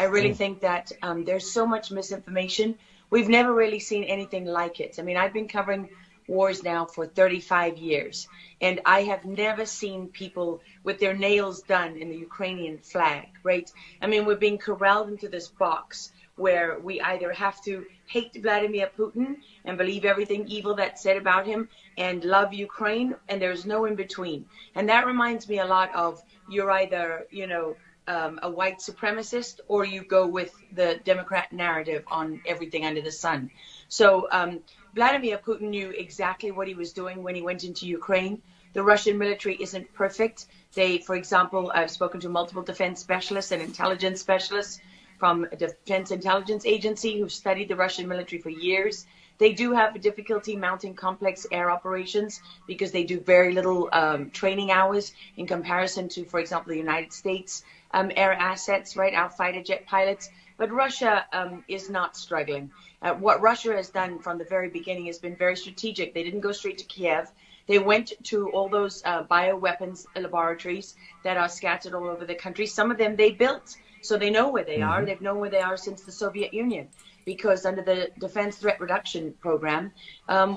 I really think that there's so much misinformation. We've never really seen anything like it. I mean, I've been covering wars now for 35 years, and I have never seen people with their nails done in the Ukrainian flag, right? I mean, we're being corralled into this box where we either have to hate Vladimir Putin and believe everything evil that's said about him and love Ukraine, and there's no in between. And that reminds me a lot of, you're either, a white supremacist, or you go with the Democrat narrative on everything under the sun. So Vladimir Putin knew exactly what he was doing when he went into Ukraine. The Russian military isn't perfect. They, for example, I've spoken to multiple defense specialists and intelligence specialists from a Defense Intelligence Agency who've studied the Russian military for years. They do have difficulty mounting complex air operations because they do very little training hours in comparison to, for example, the United States air assets, right, our fighter jet pilots. But Russia is not struggling. What Russia has done from the very beginning has been very strategic. They didn't go straight to Kiev. They went to all those bioweapons laboratories that are scattered all over the country. Some of them they built, so they know where they are. They've known where they are since the Soviet Union, because under the Defense Threat Reduction Program,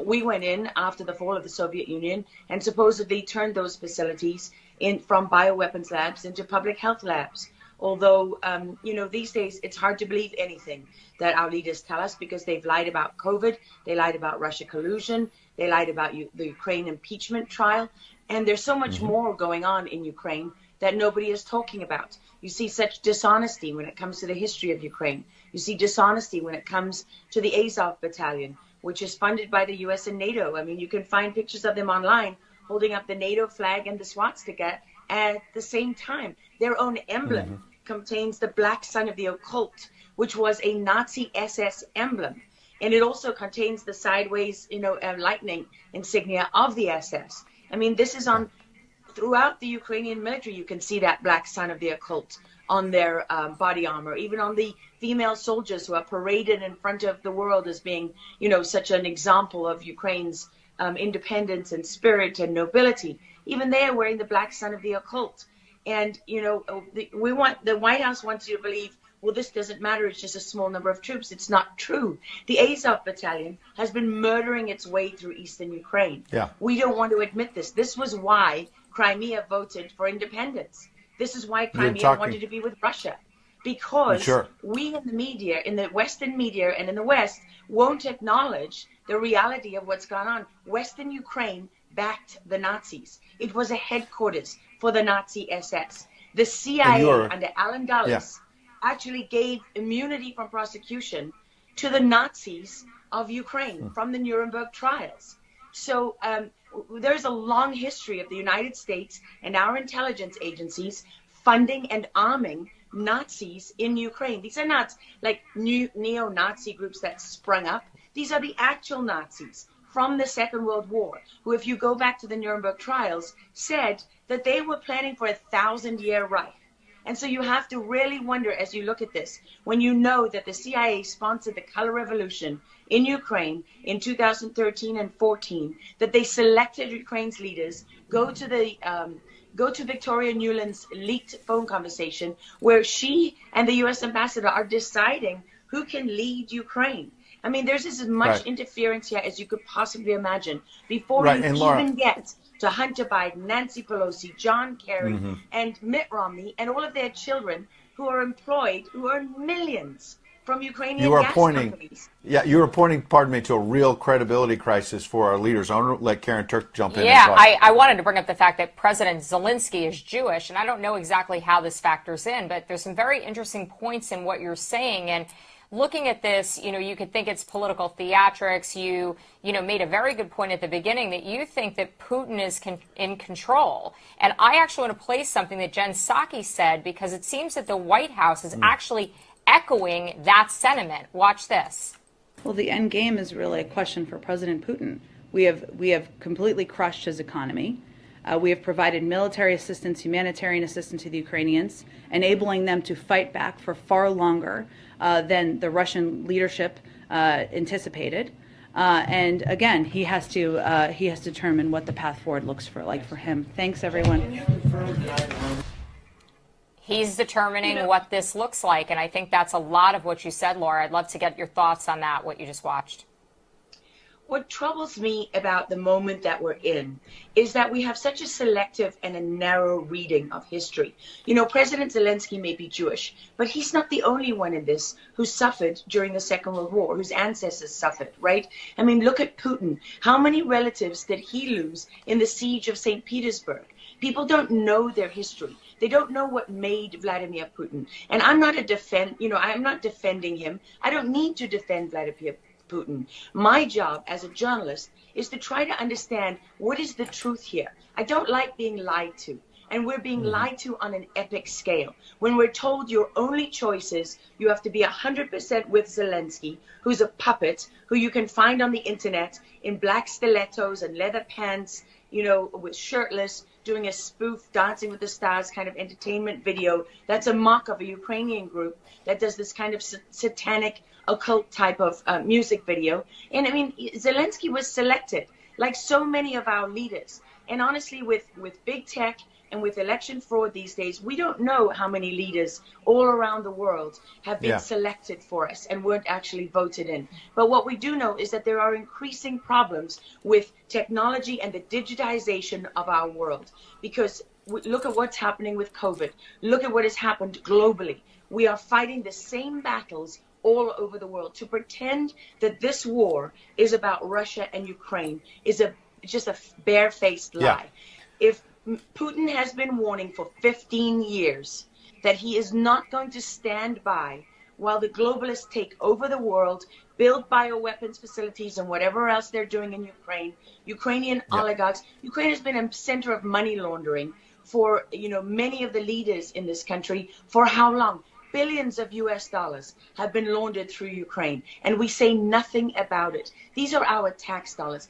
we went in after the fall of the Soviet Union and supposedly turned those facilities from bioweapons labs into public health labs. Although, these days it's hard to believe anything that our leaders tell us, because they've lied about COVID, they lied about Russia collusion, they lied about the Ukraine impeachment trial, and there's so much more going on in Ukraine that nobody is talking about. You see such dishonesty when it comes to the history of Ukraine. You see dishonesty when it comes to the Azov Battalion, which is funded by the US and NATO. I mean, you can find pictures of them online holding up the NATO flag and the swastika at the same time. Their own emblem contains the black sun of the occult, which was a Nazi SS emblem. And it also contains the sideways, lightning insignia of the SS. I mean, this is on throughout the Ukrainian military. You can see that black sun of the occult on their body armor, even on the female soldiers who are paraded in front of the world as being, such an example of Ukraine's independence and spirit and nobility. Even they are wearing the black sun of the occult. And, the White House wants you to believe, well, this doesn't matter, it's just a small number of troops. It's not true. The Azov Battalion has been murdering its way through eastern Ukraine. Yeah. We don't want to admit this. This was why Crimea voted for independence. This is why Crimea wanted to be with Russia. Because we in the media, in the Western media and in the West, won't acknowledge the reality of what's gone on. Western Ukraine backed the Nazis. It was a headquarters for the Nazi SS. The CIA under Allen Dulles actually gave immunity from prosecution to the Nazis of Ukraine from the Nuremberg trials. So there's a long history of the United States and our intelligence agencies funding and arming Nazis in Ukraine. These are not like new neo-Nazi groups that sprung up. These are the actual Nazis from the Second World War, who, if you go back to the Nuremberg trials, said that they were planning for a 1,000-year Reich. And so you have to really wonder, as you look at this, when you know that the CIA sponsored the color revolution in Ukraine in 2013 and 14, that they selected Ukraine's leaders, go to Victoria Nuland's leaked phone conversation where she and the U.S. ambassador are deciding who can lead Ukraine. I mean, there's as much interference here as you could possibly imagine before you even get to Hunter Biden, Nancy Pelosi, John Kerry, and Mitt Romney, and all of their children who are employed, who earn millions from Ukrainian gas companies. Yeah, you are pointing, pardon me, to a real credibility crisis for our leaders. I want to let Karen Turk jump in. Yeah, I wanted to bring up the fact that President Zelensky is Jewish, and I don't know exactly how this factors in, but there's some very interesting points in what you're saying. And looking at this, you could think it's political theatrics. You made a very good point at the beginning that you think that Putin is in control. And I actually want to play something that Jen Psaki said, because it seems that the White House is actually echoing that sentiment. Watch this. Well, the end game is really a question for President Putin. We have completely crushed his economy. We have provided military assistance, humanitarian assistance to the Ukrainians, enabling them to fight back for far longer than the Russian leadership anticipated. And again, he has to determine what the path forward looks like for him. Thanks, everyone. He's determining what this looks like, and I think that's a lot of what you said, Laura. I'd love to get your thoughts on that, what you just watched. What troubles me about the moment that we're in is that we have such a selective and a narrow reading of history. You know, President Zelensky may be Jewish, but he's not the only one in this who suffered during the Second World War, whose ancestors suffered, right? I mean, look at Putin. How many relatives did he lose in the siege of St. Petersburg? People don't know their history. They don't know what made Vladimir Putin. And I'm not I'm not defending him. I don't need to defend Vladimir Putin. My job as a journalist is to try to understand what is the truth here. I don't like being lied to. And we're being lied to on an epic scale. When we're told your only choice is you have to be 100% with Zelensky, who's a puppet, who you can find on the internet in black stilettos and leather pants, you know, with shirtless, doing a spoof Dancing with the Stars kind of entertainment video. That's a mock of a Ukrainian group that does this kind of satanic occult type of music video. And I mean, Zelensky was selected like so many of our leaders. And honestly, with big tech and with election fraud these days, we don't know how many leaders all around the world have been selected for us and weren't actually voted in. But what we do know is that there are increasing problems with technology and the digitization of our world. Because look at what's happening with COVID. Look at what has happened globally. We are fighting the same battles all over the world. To pretend that this war is about Russia and Ukraine is just a barefaced lie. If Putin has been warning for 15 years that he is not going to stand by while the globalists take over the world, build bioweapons facilities and whatever else they're doing in Ukraine, Ukrainian oligarchs. Ukraine has been a center of money laundering for, you know, many of the leaders in this country. For how long? Billions of US dollars have been laundered through Ukraine, and we say nothing about it. These are our tax dollars.